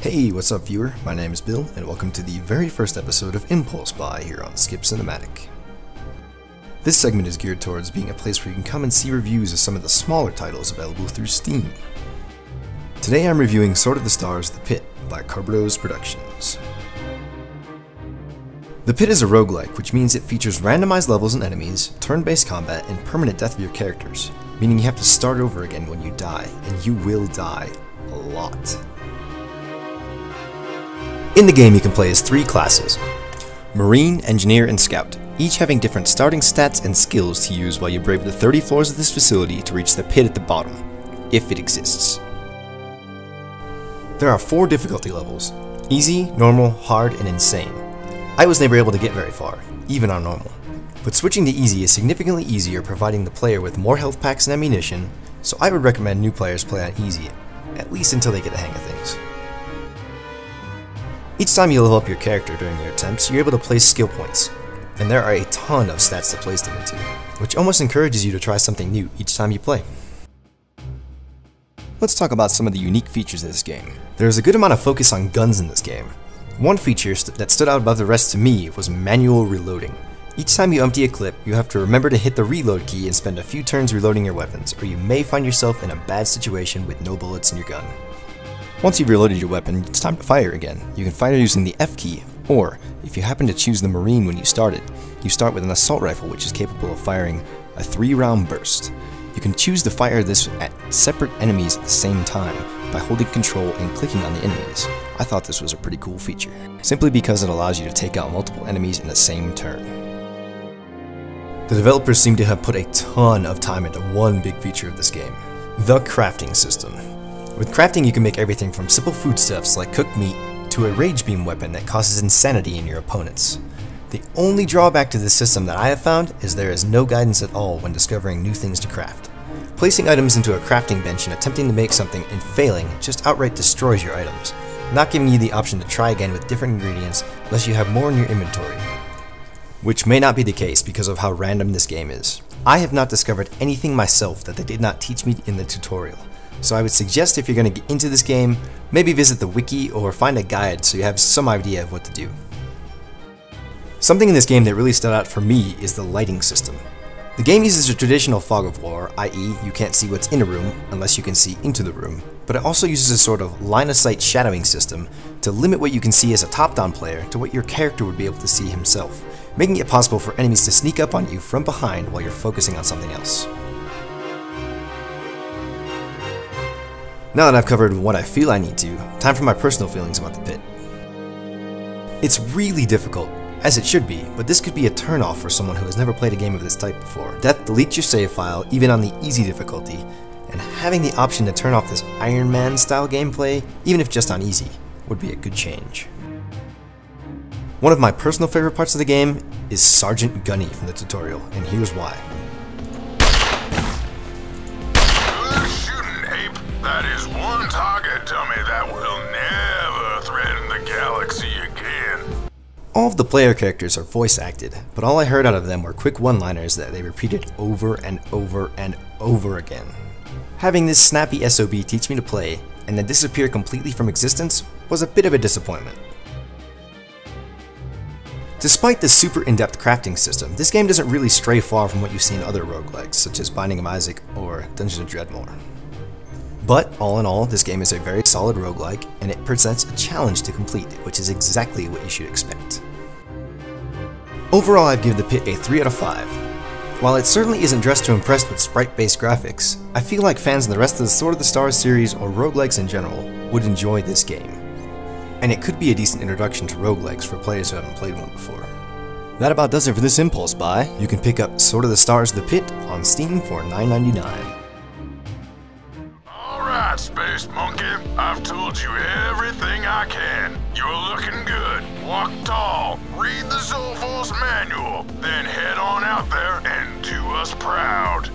Hey, what's up viewer? My name is Bill, and welcome to the very first episode of ImpulseBuy here on SkipCinematic. This segment is geared towards being a place where you can come and see reviews of some of the smaller titles available through Steam. Today I'm reviewing Sword of the Stars: The Pit by Kerberos Productions. The Pit is a roguelike, which means it features randomized levels and enemies, turn-based combat, and permanent death of your characters, meaning you have to start over again when you die, and you will die a lot. In the game you can play as three classes: Marine, Engineer, and Scout, each having different starting stats and skills to use while you brave the 30 floors of this facility to reach the pit at the bottom, if it exists. There are 4 difficulty levels: easy, normal, hard, and insane. I was never able to get very far, even on normal, but switching to easy is significantly easier, providing the player with more health packs and ammunition, so I would recommend new players play on easy, at least until they get the hang of things. Each time you level up your character during your attempts, you're able to place skill points, and there are a ton of stats to place them into, which almost encourages you to try something new each time you play. Let's talk about some of the unique features of this game. There is a good amount of focus on guns in this game. One feature that stood out above the rest to me was manual reloading. Each time you empty a clip, you have to remember to hit the reload key and spend a few turns reloading your weapons, or you may find yourself in a bad situation with no bullets in your gun. Once you've reloaded your weapon, it's time to fire again. You can fire using the F key, or if you happen to choose the Marine when you start with an assault rifle which is capable of firing a 3-round burst. You can choose to fire this at separate enemies at the same time by holding control and clicking on the enemies. I thought this was a pretty cool feature, simply because it allows you to take out multiple enemies in the same turn. The developers seem to have put a ton of time into one big feature of this game: the crafting system. With crafting, you can make everything from simple foodstuffs like cooked meat to a rage beam weapon that causes insanity in your opponents. The only drawback to this system that I have found is there is no guidance at all when discovering new things to craft. Placing items into a crafting bench and attempting to make something and failing just outright destroys your items, not giving you the option to try again with different ingredients unless you have more in your inventory. Which may not be the case because of how random this game is. I have not discovered anything myself that they did not teach me in the tutorial. So I would suggest if you're going to get into this game, maybe visit the wiki or find a guide so you have some idea of what to do. Something in this game that really stood out for me is the lighting system. The game uses a traditional fog of war, i.e. you can't see what's in a room unless you can see into the room, but it also uses a sort of line-of-sight shadowing system to limit what you can see as a top-down player to what your character would be able to see himself, making it possible for enemies to sneak up on you from behind while you're focusing on something else. Now that I've covered what I feel I need to, time for my personal feelings about the Pit. It's really difficult, as it should be, but this could be a turnoff for someone who has never played a game of this type before. Death deletes your save file, even on the easy difficulty, and having the option to turn off this Iron Man style gameplay, even if just on easy, would be a good change. One of my personal favorite parts of the game is Sergeant Gunny from the tutorial, and here's why. That is one target dummy that will never threaten the galaxy again. All of the player characters are voice acted, but all I heard out of them were quick one-liners that they repeated over and over and over again. Having this snappy SOB teach me to play, and then disappear completely from existence, was a bit of a disappointment. Despite the super in-depth crafting system, this game doesn't really stray far from what you see in other roguelikes, such as Binding of Isaac or Dungeons & Dreadmore. But, all in all, this game is a very solid roguelike, and it presents a challenge to complete, which is exactly what you should expect. Overall, I'd give the Pit a 3 out of 5. While it certainly isn't dressed to impress with sprite-based graphics, I feel like fans of the rest of the Sword of the Stars series or roguelikes in general would enjoy this game. And it could be a decent introduction to roguelikes for players who haven't played one before. That about does it for this impulse buy. You can pick up Sword of the Stars: The Pit on Steam for $9.99. Space Monkey, I've told you everything I can. You're looking good. Walk tall. Read the Zolfos manual. Then head on out there and do us proud.